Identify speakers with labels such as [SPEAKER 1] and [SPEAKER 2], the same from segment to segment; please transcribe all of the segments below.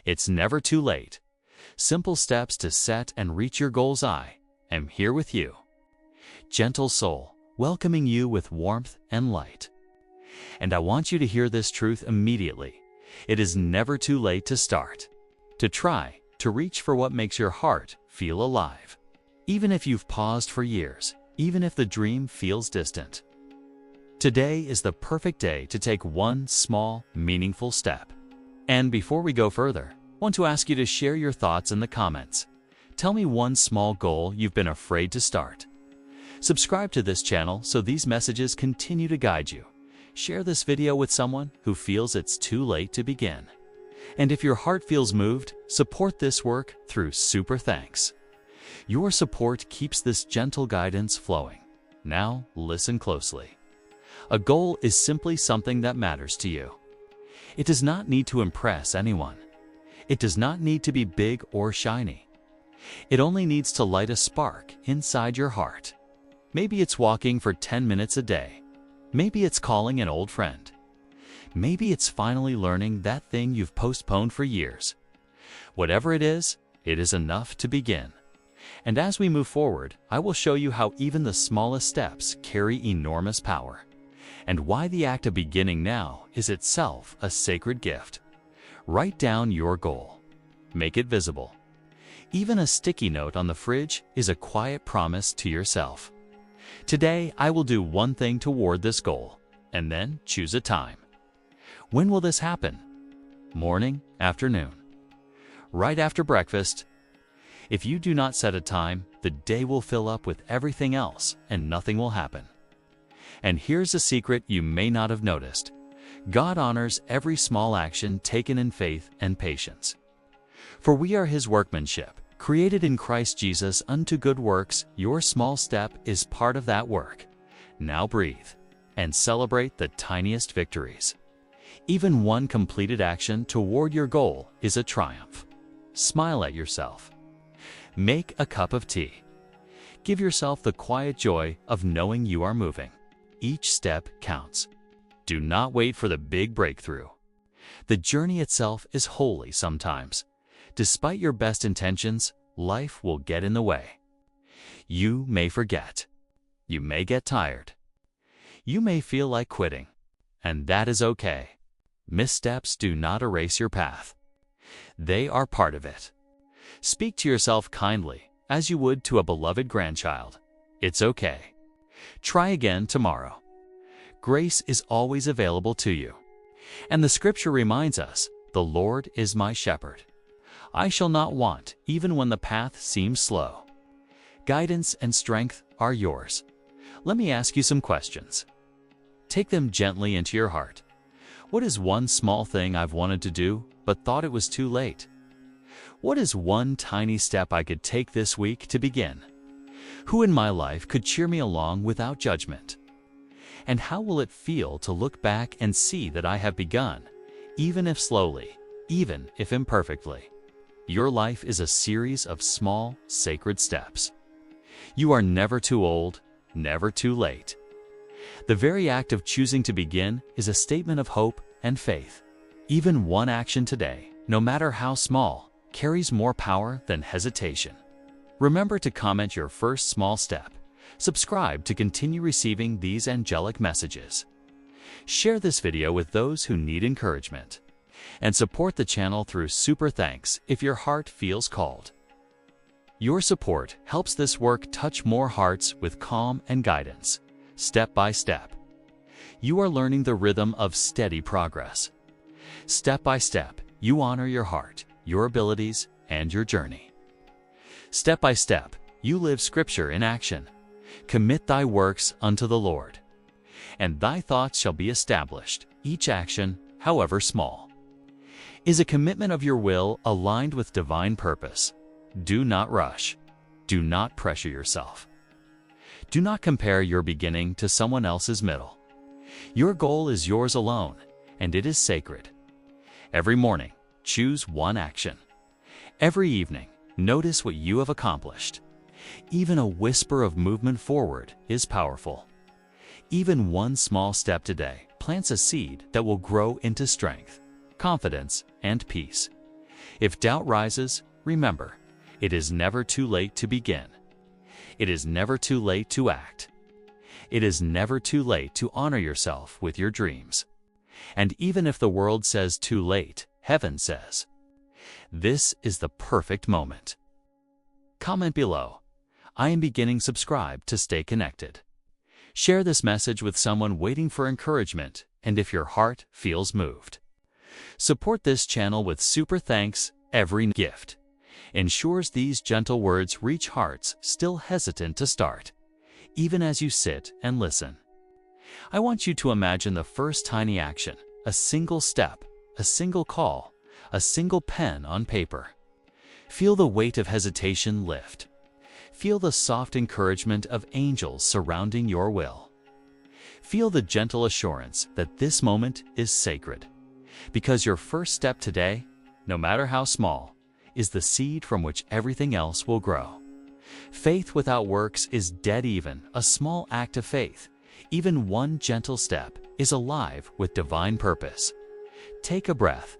[SPEAKER 1] It's never too late. Simple steps to set and reach your goals. I am here with you. Gentle soul, welcoming you with warmth and light. And I want you to hear this truth immediately. It is never too late to start, to try, to reach for what makes your heart feel alive. Even if you've paused for years, even if the dream feels distant. Today is the perfect day to take one small, meaningful step. And before we go further, I want to ask you to share your thoughts in the comments. Tell me one small goal you've been afraid to start. Subscribe to this channel so these messages continue to guide you. Share this video with someone who feels it's too late to begin. And if your heart feels moved, support this work through Super Thanks. Your support keeps this gentle guidance flowing. Now, listen closely. A goal is simply something that matters to you. It does not need to impress anyone. It does not need to be big or shiny. It only needs to light a spark inside your heart. Maybe it's walking for 10 minutes a day. Maybe it's calling an old friend. Maybe it's finally learning that thing you've postponed for years. Whatever it is enough to begin. And as we move forward, I will show you how even the smallest steps carry enormous power, and why the act of beginning now is itself a sacred gift. Write down your goal. Make it visible. Even a sticky note on the fridge is a quiet promise to yourself. Today, I will do one thing toward this goal, and then choose a time. When will this happen? Morning, afternoon, right after breakfast? If you do not set a time, the day will fill up with everything else and nothing will happen. And here's a secret you may not have noticed. God honors every small action taken in faith and patience. For we are His workmanship, created in Christ Jesus unto good works. Your small step is part of that work. Now breathe and celebrate the tiniest victories. Even one completed action toward your goal is a triumph. Smile at yourself. Make a cup of tea. Give yourself the quiet joy of knowing you are moving. Each step counts. Do not wait for the big breakthrough. The journey itself is holy sometimes. Despite your best intentions, life will get in the way. You may forget. You may get tired. You may feel like quitting. And that is okay. Missteps do not erase your path. They are part of it. Speak to yourself kindly, as you would to a beloved grandchild. It's okay. Try again tomorrow. Grace is always available to you. And the scripture reminds us, "The Lord is my shepherd. I shall not want, even when the path seems slow." Guidance and strength are yours. Let me ask you some questions. Take them gently into your heart. What is one small thing I've wanted to do, but thought it was too late? What is one tiny step I could take this week to begin? Who in my life could cheer me along without judgment? And how will it feel to look back and see that I have begun, even if slowly, even if imperfectly? Your life is a series of small, sacred steps. You are never too old, never too late. The very act of choosing to begin is a statement of hope and faith. Even one action today, no matter how small, carries more power than hesitation. Remember to comment your first small step. Subscribe to continue receiving these angelic messages. Share this video with those who need encouragement. And support the channel through Super Thanks if your heart feels called. Your support helps this work touch more hearts with calm and guidance, step by step. You are learning the rhythm of steady progress. Step by step, you honor your heart, your abilities, and your journey. Step by step, you live Scripture in action. Commit thy works unto the Lord, and thy thoughts shall be established, each action, however small. Is a commitment of your will aligned with divine purpose? Do not rush. Do not pressure yourself. Do not compare your beginning to someone else's middle. Your goal is yours alone, and it is sacred. Every morning, choose one action. Every evening, notice what you have accomplished. Even a whisper of movement forward is powerful. Even one small step today plants a seed that will grow into strength, confidence, and peace. If doubt rises, remember, it is never too late to begin. It is never too late to act. It is never too late to honor yourself with your dreams. And even if the world says too late, heaven says, this is the perfect moment. Comment below, I am beginning subscribe to stay connected. Share this message with someone waiting for encouragement, and if your heart feels moved. Support this channel with super thanks. Every gift ensures these gentle words reach hearts still hesitant to start, even as you sit and listen. I want you to imagine the first tiny action, a single step, a single call, a single pen on paper. Feel the weight of hesitation lift. Feel the soft encouragement of angels surrounding your will. Feel the gentle assurance that this moment is sacred, because your first step today, no matter how small, is the seed from which everything else will grow. Faith without works is dead. Even a small act of faith, even one gentle step, is alive with divine purpose. Take a breath.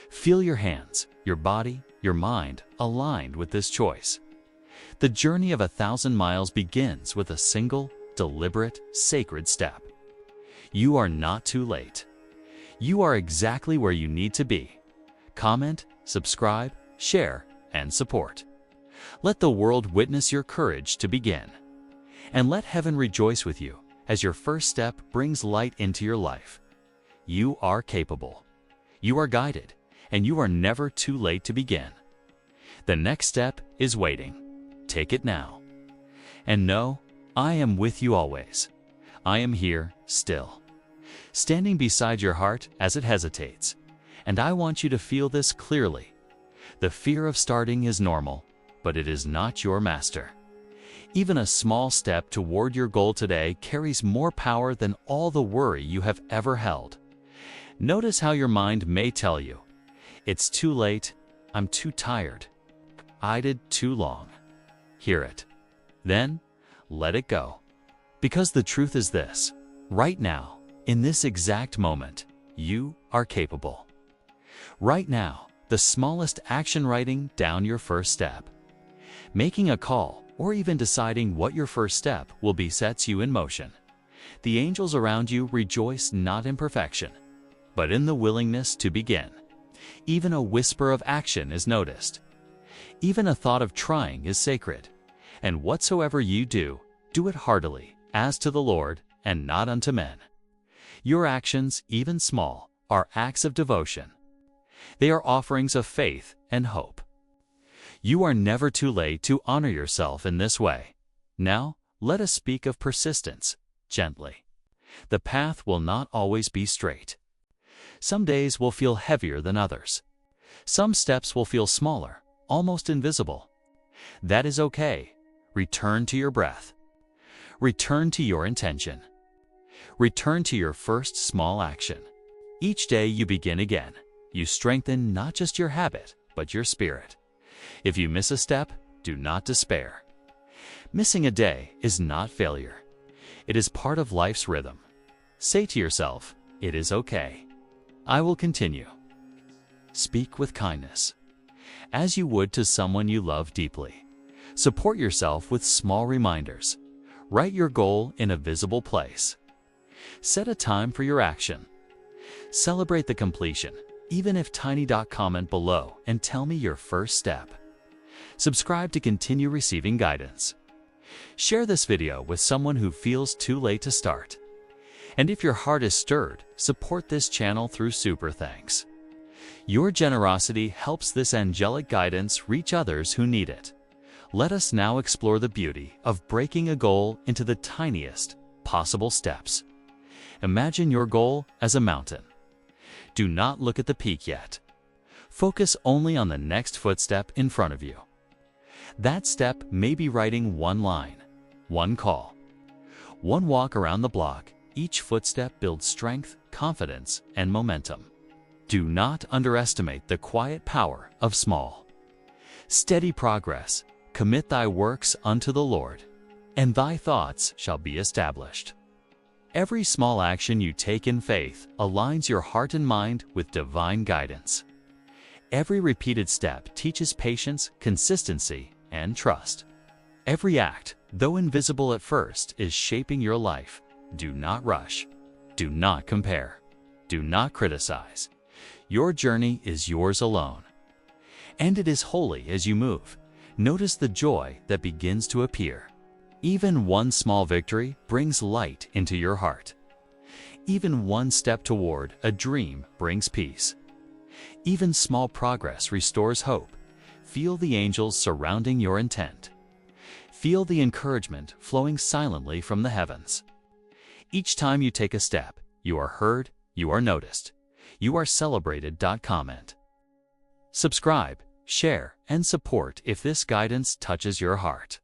[SPEAKER 1] Feel your hands, your body, your mind aligned with this choice. The journey of 1,000 miles begins with a single, deliberate, sacred step. You are not too late. You are exactly where you need to be. Comment, subscribe, share, and support. Let the world witness your courage to begin. And let heaven rejoice with you as your first step brings light into your life. You are capable. You are guided, and you are never too late to begin. The next step is waiting. Take it now. And know, I am with you always. I am here still, standing beside your heart as it hesitates. And I want you to feel this clearly. The fear of starting is normal, but it is not your master. Even a small step toward your goal today carries more power than all the worry you have ever held. Notice how your mind may tell you, it's too late, I'm too tired, I did too long. Hear it. Then, let it go. Because the truth is this, right now, in this exact moment, you are capable. Right now, the smallest action, writing down your first step, making a call, or even deciding what your first step will be sets you in motion. The angels around you rejoice not in perfection, but in the willingness to begin. Even a whisper of action is noticed. Even a thought of trying is sacred. And whatsoever you do, do it heartily, as to the Lord, and not unto men. Your actions, even small, are acts of devotion. They are offerings of faith and hope. You are never too late to honor yourself in this way. Now, let us speak of persistence, gently. The path will not always be straight. Some days will feel heavier than others. Some steps will feel smaller, almost invisible. That is okay. Return to your breath. Return to your intention. Return to your first small action. Each day you begin again. You strengthen not just your habit, but your spirit. If you miss a step, do not despair. Missing a day is not failure. It is part of life's rhythm. Say to yourself, it is okay. I will continue. Speak with kindness, as you would to someone you love deeply. Support yourself with small reminders. Write your goal in a visible place. Set a time for your action. Celebrate the completion, even if tiny. Comment below and tell me your first step. Subscribe to continue receiving guidance. Share this video with someone who feels too late to start. And if your heart is stirred, support this channel through super thanks. Your generosity helps this angelic guidance reach others who need it. Let us now explore the beauty of breaking a goal into the tiniest possible steps. Imagine your goal as a mountain. Do not look at the peak yet. Focus only on the next footstep in front of you. That step may be writing one line, one call, one walk around the block. Each footstep builds strength, confidence, and momentum. Do not underestimate the quiet power of small, steady progress. Commit thy works unto the Lord, and thy thoughts shall be established. Every small action you take in faith aligns your heart and mind with divine guidance. Every repeated step teaches patience, consistency, and trust. Every act, though invisible at first, is shaping your life. Do not rush. Do not compare. Do not criticize. Your journey is yours alone. And it is holy as you move. Notice the joy that begins to appear. Even one small victory brings light into your heart. Even one step toward a dream brings peace. Even small progress restores hope. Feel the angels surrounding your intent. Feel the encouragement flowing silently from the heavens. Each time you take a step, you are heard, you are noticed, you are celebrated. Comment. Subscribe, share, and support if this guidance touches your heart.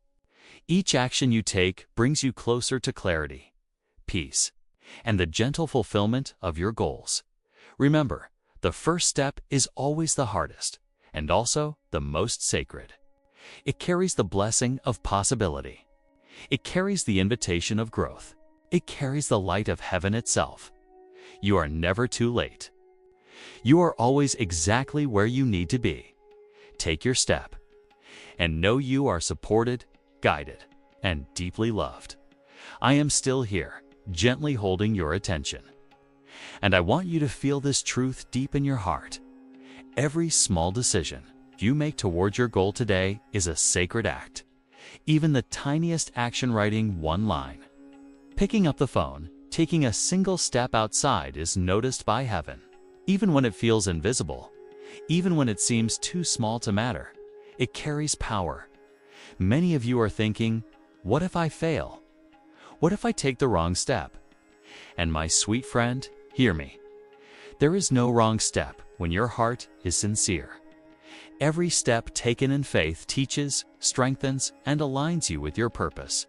[SPEAKER 1] Each action you take brings you closer to clarity, peace, and the gentle fulfillment of your goals. Remember, the first step is always the hardest and also the most sacred. It carries the blessing of possibility. It carries the invitation of growth. It carries the light of heaven itself. You are never too late. You are always exactly where you need to be. Take your step and know you are supported, guided, and deeply loved. I am still here, gently holding your attention. And I want you to feel this truth deep in your heart. Every small decision you make towards your goal today is a sacred act. Even the tiniest action, writing one line, picking up the phone, taking a single step outside, is noticed by heaven. Even when it feels invisible, even when it seems too small to matter, it carries power. Many of you are thinking, what if I fail? What if I take the wrong step? And my sweet friend, hear me. There is no wrong step when your heart is sincere. Every step taken in faith teaches, strengthens, and aligns you with your purpose.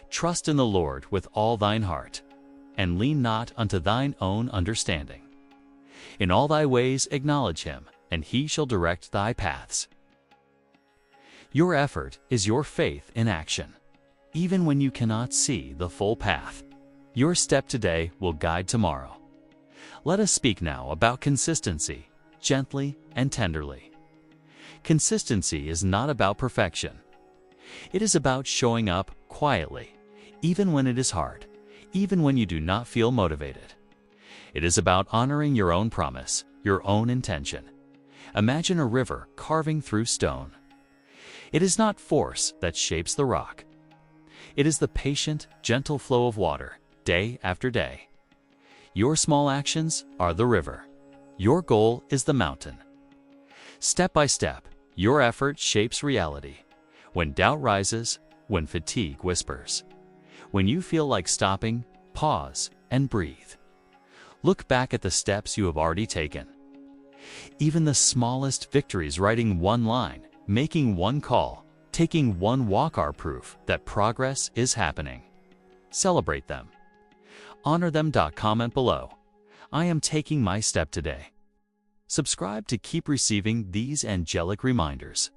[SPEAKER 1] Trust in the Lord with all thine heart, and lean not unto thine own understanding. In all thy ways acknowledge him, and he shall direct thy paths. Your effort is your faith in action. Even when you cannot see the full path, your step today will guide tomorrow. Let us speak now about consistency, gently and tenderly. Consistency is not about perfection. It is about showing up quietly, even when it is hard, even when you do not feel motivated. It is about honoring your own promise, your own intention. Imagine a river carving through stone. It is not force that shapes the rock. It is the patient, gentle flow of water, day after day. Your small actions are the river. Your goal is the mountain. Step by step, your effort shapes reality. When doubt rises, when fatigue whispers, when you feel like stopping, pause and breathe. Look back at the steps you have already taken. Even the smallest victories, writing one line, making one call, taking one walk, are proof that progress is happening. Celebrate them. Honor them. Comment below. I am taking my step today. Subscribe to keep receiving these angelic reminders.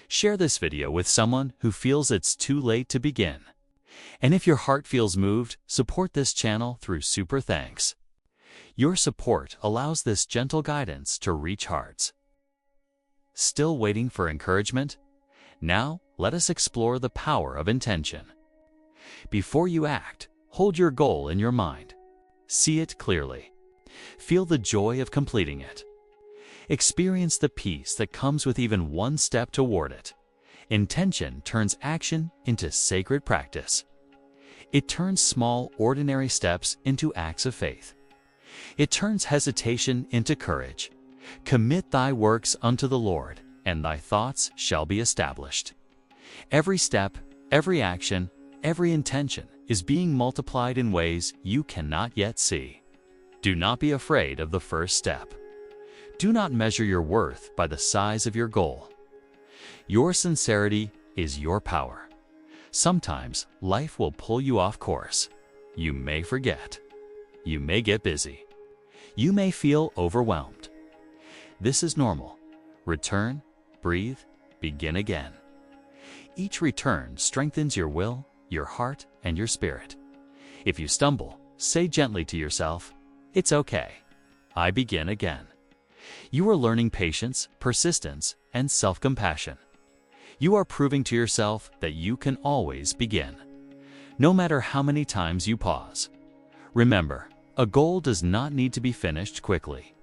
[SPEAKER 1] Share this video with someone who feels it's too late to begin. And if your heart feels moved, support this channel through super thanks. Your support allows this gentle guidance to reach hearts. Still waiting for encouragement? Now, let us explore the power of intention. Before you act, hold your goal in your mind. See it clearly. Feel the joy of completing it. Experience the peace that comes with even one step toward it. Intention turns action into sacred practice. It turns small, ordinary steps into acts of faith. It turns hesitation into courage. Commit thy works unto the Lord, and thy thoughts shall be established. Every step, every action, every intention is being multiplied in ways you cannot yet see. Do not be afraid of the first step. Do not measure your worth by the size of your goal. Your sincerity is your power. Sometimes life will pull you off course. You may forget. You may get busy. You may feel overwhelmed. This is normal. Return, breathe, begin again. Each return strengthens your will, your heart, and your spirit. If you stumble, say gently to yourself, "It's okay. I begin again." You are learning patience, persistence, and self-compassion. You are proving to yourself that you can always begin, no matter how many times you pause. Remember, a goal does not need to be finished quickly.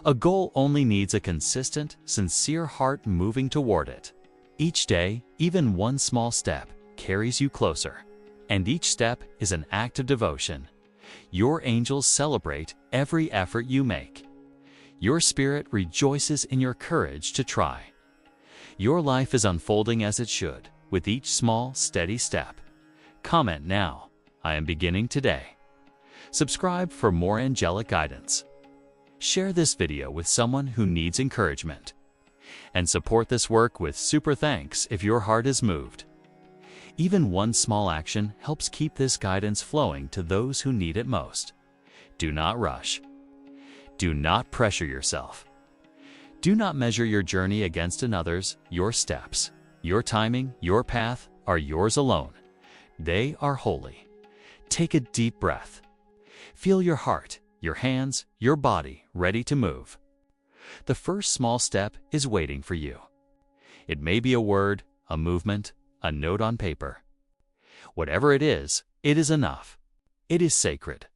[SPEAKER 1] A goal only needs a consistent, sincere heart moving toward it. Each day, even one small step, carries you closer. And each step is an act of devotion. Your angels celebrate every effort you make. Your spirit rejoices in your courage to try. Your life is unfolding as it should, with each small, steady step. Comment now, I am beginning today. Subscribe for more angelic guidance. Share this video with someone who needs encouragement. And support this work with super thanks if your heart is moved. Even one small action helps keep this guidance flowing to those who need it most. Do not rush. Do not pressure yourself. Do not measure your journey against another's. Your steps, your timing, your path are yours alone. They are holy. Take a deep breath. Feel your heart, your hands, your body ready to move. The first small step is waiting for you. It may be a word, a movement, a note on paper. Whatever it is enough. It is sacred.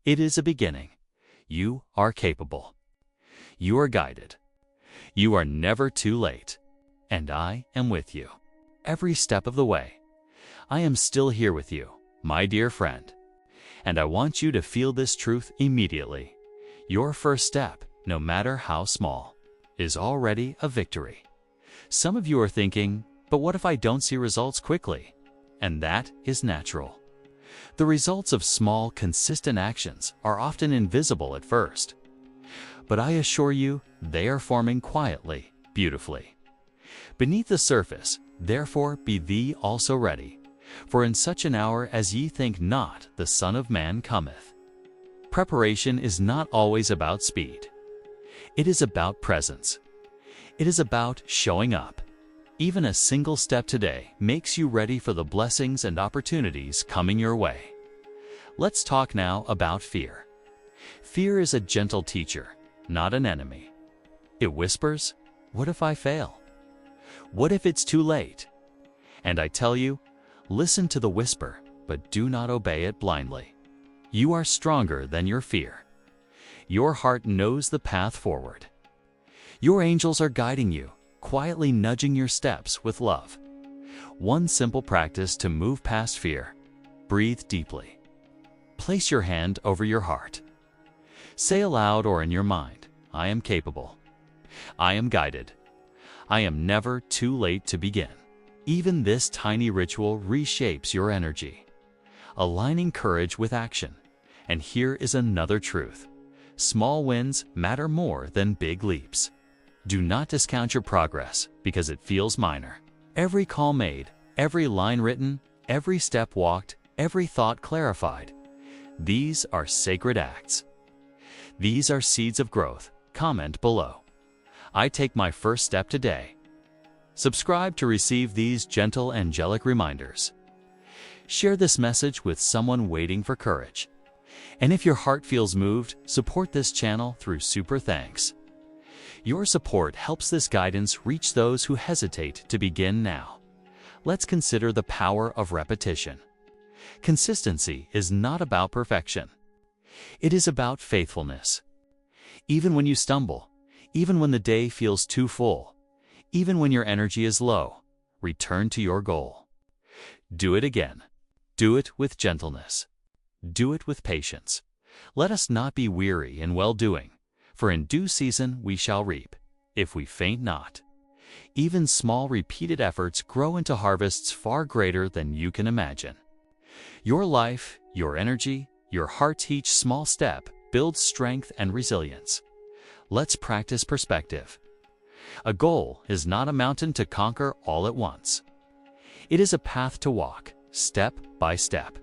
[SPEAKER 1] It is a beginning. You are capable. You are guided. You are never too late. And I am with you every step of the way. I am still here with you, my dear friend. And I want you to feel this truth immediately. Your first step, no matter how small, is already a victory. Some of you are thinking, but what if I don't see results quickly? And that is natural. The results of small, consistent actions are often invisible at first. But I assure you, they are forming quietly, beautifully. Beneath the surface, therefore be thee also ready. For in such an hour as ye think not, the Son of Man cometh. Preparation is not always about speed. It is about presence. It is about showing up. Even a single step today makes you ready for the blessings and opportunities coming your way. Let's talk now about fear. Fear is a gentle teacher, not an enemy. It whispers, "What if I fail? What if it's too late?" And I tell you, listen to the whisper, but do not obey it blindly. You are stronger than your fear. Your heart knows the path forward. Your angels are guiding you, quietly nudging your steps with love. One simple practice to move past fear. Breathe deeply. Place your hand over your heart. Say aloud or in your mind, I am capable. I am guided. I am never too late to begin. Even this tiny ritual reshapes your energy, aligning courage with action. And here is another truth. Small wins matter more than big leaps. Do not discount your progress because it feels minor. Every call made, every line written, every step walked, every thought clarified. These are sacred acts. These are seeds of growth. Comment below. I take my first step today. Subscribe to receive these gentle angelic reminders. Share this message with someone waiting for courage. And if your heart feels moved, support this channel through super thanks. Your support helps this guidance reach those who hesitate to begin now. Let's consider the power of repetition. Consistency is not about perfection. It is about faithfulness. Even when you stumble, even when the day feels too full, even when your energy is low, return to your goal. Do it again. Do it with gentleness. Do it with patience. Let us not be weary in well-doing, for in due season we shall reap, if we faint not. Even small repeated efforts grow into harvests far greater than you can imagine. Your life, your energy, your heart, each small step builds strength and resilience. Let's practice perspective. A goal is not a mountain to conquer all at once. It is a path to walk, step by step.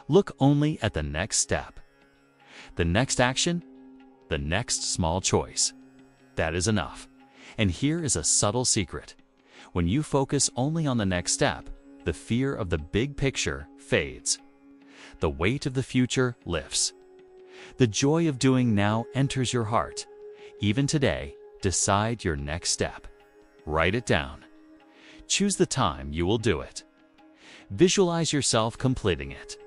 [SPEAKER 1] Look only at the next step, the next action, the next small choice. That is enough. And here is a subtle secret. When you focus only on the next step, the fear of the big picture fades. The weight of the future lifts. The joy of doing now enters your heart. Even today, decide your next step. Write it down. Choose the time you will do it. Visualize yourself completing it.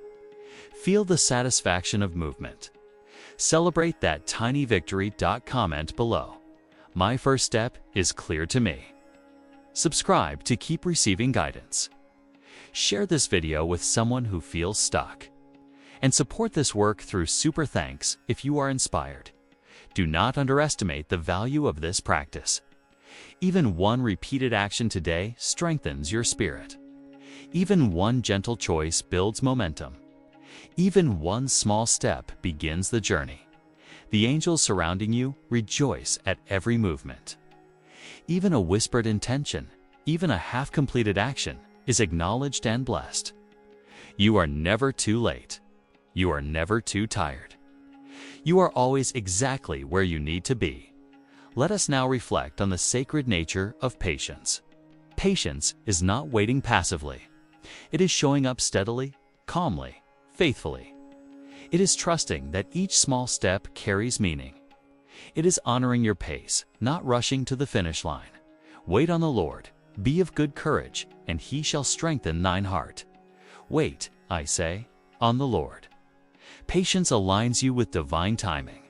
[SPEAKER 1] Feel the satisfaction of movement. Celebrate that tiny victory. Comment below. My first step is clear to me. Subscribe to keep receiving guidance. Share this video with someone who feels stuck. And support this work through super thanks if you are inspired. Do not underestimate the value of this practice. Even one repeated action today strengthens your spirit. Even one gentle choice builds momentum. Even one small step begins the journey. The angels surrounding you rejoice at every movement. Even a whispered intention, even a half-completed action, is acknowledged and blessed. You are never too late. You are never too tired. You are always exactly where you need to be. Let us now reflect on the sacred nature of patience. Patience is not waiting passively. It is showing up steadily, calmly, faithfully. It is trusting that each small step carries meaning. It is honoring your pace, not rushing to the finish line. Wait on the Lord, be of good courage, and he shall strengthen thine heart. Wait, I say, on the Lord. Patience aligns you with divine timing.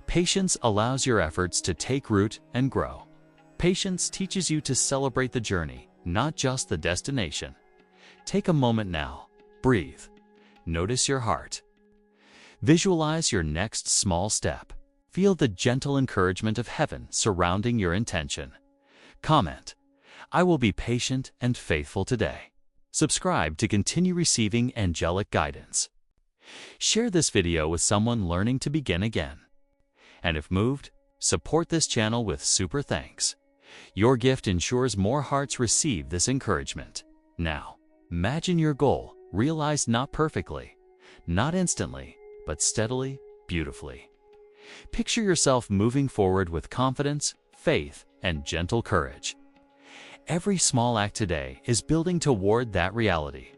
[SPEAKER 1] Patience allows your efforts to take root and grow. Patience teaches you to celebrate the journey, not just the destination. Take a moment now, breathe, notice your heart. Visualize your next small step. Feel the gentle encouragement of heaven surrounding your intention. Comment, I will be patient and faithful today. Subscribe to continue receiving angelic guidance. Share this video with someone learning to begin again. And if moved, support this channel with super thanks. Your gift ensures more hearts receive this encouragement. Now, imagine your goal realized not perfectly, not instantly, but steadily, beautifully. Picture yourself moving forward with confidence, faith, and gentle courage. Every small act today is building toward that reality.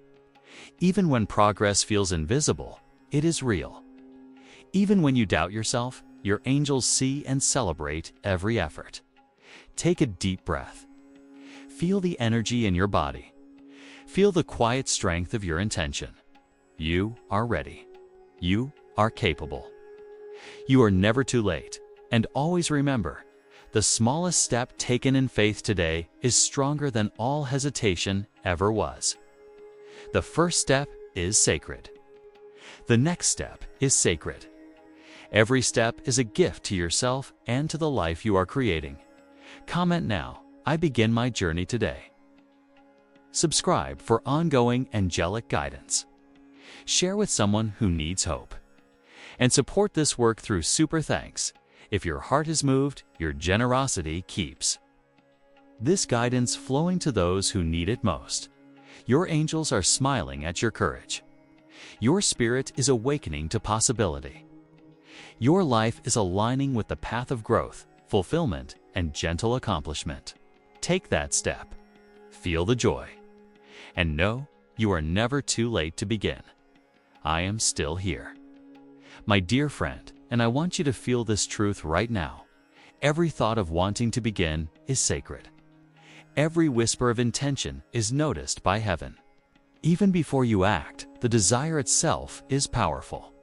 [SPEAKER 1] Even when progress feels invisible, it is real. Even when you doubt yourself, your angels see and celebrate every effort. Take a deep breath. Feel the energy in your body. Feel the quiet strength of your intention. You are ready. You are capable. You are never too late. And always remember, the smallest step taken in faith today is stronger than all hesitation ever was. The first step is sacred. The next step is sacred. Every step is a gift to yourself and to the life you are creating. Comment now, I begin my journey today. Subscribe for ongoing angelic guidance. Share with someone who needs hope. And support this work through super thanks. If your heart is moved, your generosity keeps. This guidance flowing to those who need it most. Your angels are smiling at your courage. Your spirit is awakening to possibility. Your life is aligning with the path of growth, fulfillment, and gentle accomplishment. Take that step. Feel the joy. And know you are never too late to begin. I am still here. My dear friend, and I want you to feel this truth right now. Every thought of wanting to begin is sacred. Every whisper of intention is noticed by heaven. Even before you act, the desire itself is powerful.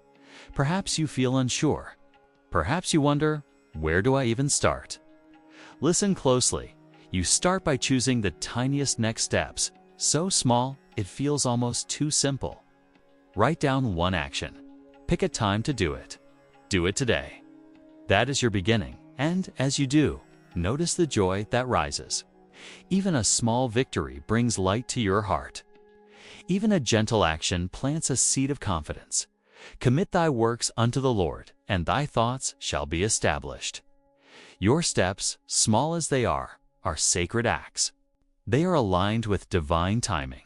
[SPEAKER 1] Perhaps you feel unsure. Perhaps you wonder, where do I even start? Listen closely. You start by choosing the tiniest next steps, so small it feels almost too simple. Write down one action. Pick a time to do it. Do it today. That is your beginning, and as you do, notice the joy that rises. Even a small victory brings light to your heart. Even a gentle action plants a seed of confidence. Commit thy works unto the Lord, and thy thoughts shall be established. Your steps, small as they are sacred acts. They are aligned with divine timing.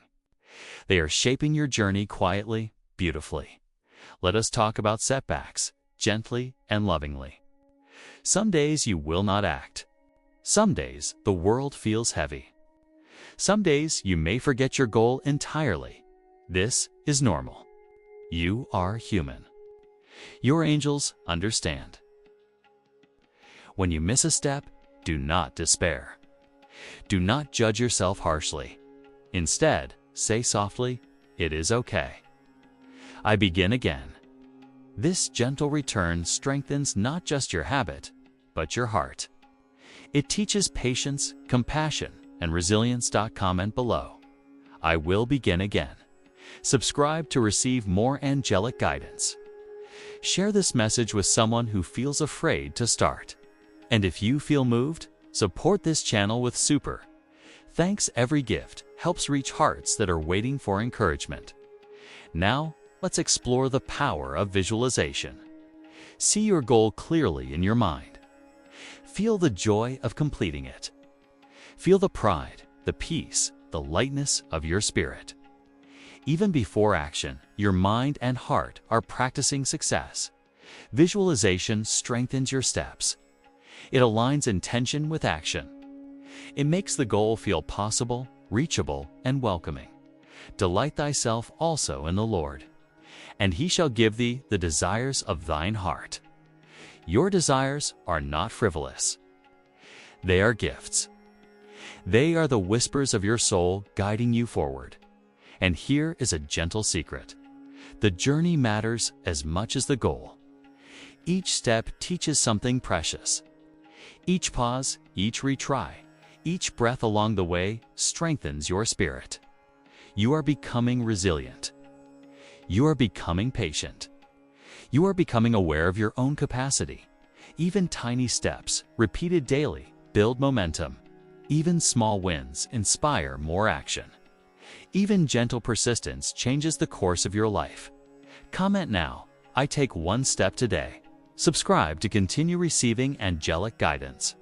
[SPEAKER 1] They are shaping your journey quietly, beautifully. Let us talk about setbacks, gently and lovingly. Some days you will not act. Some days the world feels heavy. Some days you may forget your goal entirely. This is normal. You are human. Your angels understand. When you miss a step, do not despair. Do not judge yourself harshly. Instead, say softly, "It is okay. I begin again." This gentle return strengthens not just your habit, but your heart. It teaches patience, compassion, and resilience. Comment below, "I will begin again." Subscribe to receive more angelic guidance. Share this message with someone who feels afraid to start. And if you feel moved, support this channel with super thanks. Every gift helps reach hearts that are waiting for encouragement. Now, let's explore the power of visualization. See your goal clearly in your mind. Feel the joy of completing it. Feel the pride, the peace, the lightness of your spirit. Even before action, your mind and heart are practicing success. Visualization strengthens your steps. It aligns intention with action. It makes the goal feel possible, reachable, and welcoming. Delight thyself also in the Lord, and he shall give thee the desires of thine heart. Your desires are not frivolous. They are gifts. They are the whispers of your soul guiding you forward. And here is a gentle secret. The journey matters as much as the goal. Each step teaches something precious. Each pause, each retry, each breath along the way strengthens your spirit. You are becoming resilient. You are becoming patient. You are becoming aware of your own capacity. Even tiny steps, repeated daily, build momentum. Even small wins inspire more action. Even gentle persistence changes the course of your life. Comment now, "I take one step today." Subscribe to continue receiving angelic guidance.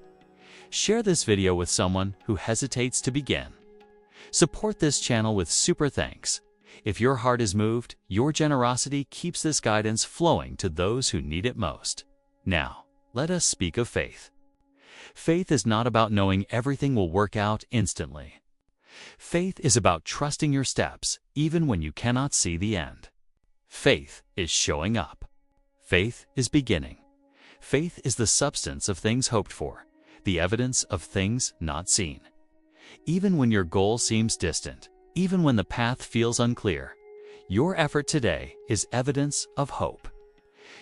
[SPEAKER 1] Share this video with someone who hesitates to begin. Support this channel with super thanks. If your heart is moved, your generosity keeps this guidance flowing to those who need it most. Now, let us speak of faith. Faith is not about knowing everything will work out instantly. Faith is about trusting your steps even when you cannot see the end. Faith is showing up. Faith is beginning. Faith is the substance of things hoped for, the evidence of things not seen. Even when your goal seems distant, even when the path feels unclear, your effort today is evidence of hope.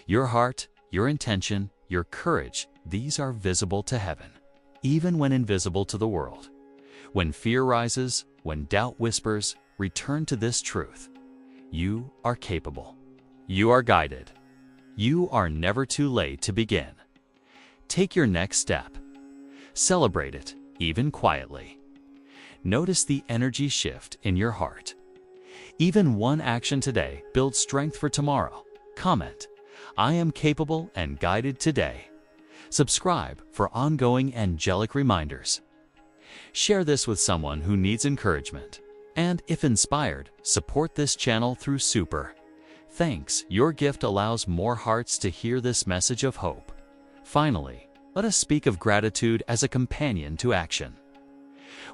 [SPEAKER 1] Your heart, your intention, your courage, these are visible to heaven, even when invisible to the world. When fear rises, when doubt whispers, return to this truth. You are capable. You are guided. You are never too late to begin. Take your next step. Celebrate it, even quietly. Notice the energy shift in your heart. Even one action today builds strength for tomorrow. Comment, "I am capable and guided today." Subscribe for ongoing angelic reminders. Share this with someone who needs encouragement. And if inspired, support this channel through super thanks. Your gift allows more hearts to hear this message of hope. Finally, let us speak of gratitude as a companion to action.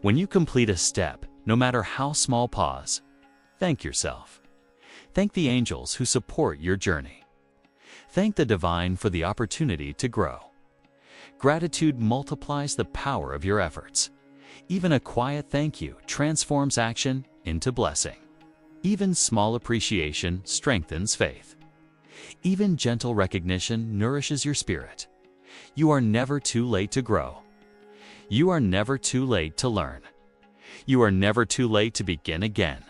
[SPEAKER 1] When you complete a step, no matter how small, pause. Thank yourself. Thank the angels who support your journey. Thank the divine for the opportunity to grow. Gratitude multiplies the power of your efforts. Even a quiet thank you transforms action into blessing. Even small appreciation strengthens faith. Even gentle recognition nourishes your spirit. You are never too late to grow. You are never too late to learn. You are never too late to begin again.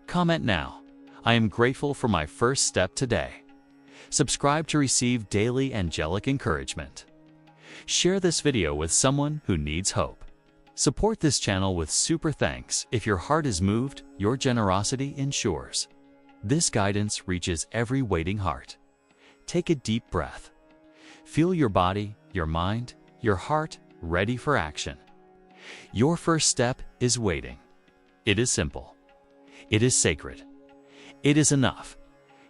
[SPEAKER 1] Comment now, "I am grateful for my first step today." Subscribe to receive daily angelic encouragement. Share this video with someone who needs hope. Support this channel with super thanks. If your heart is moved, your generosity ensures. This guidance reaches every waiting heart. Take a deep breath. Feel your body, your mind, your heart ready for action. Your first step is waiting. It is simple. It is sacred. It is enough.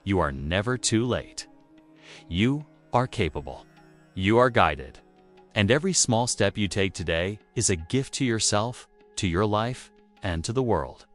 [SPEAKER 1] You are never too late. You are capable. You are guided. And every small step you take today is a gift to yourself, to your life, and to the world.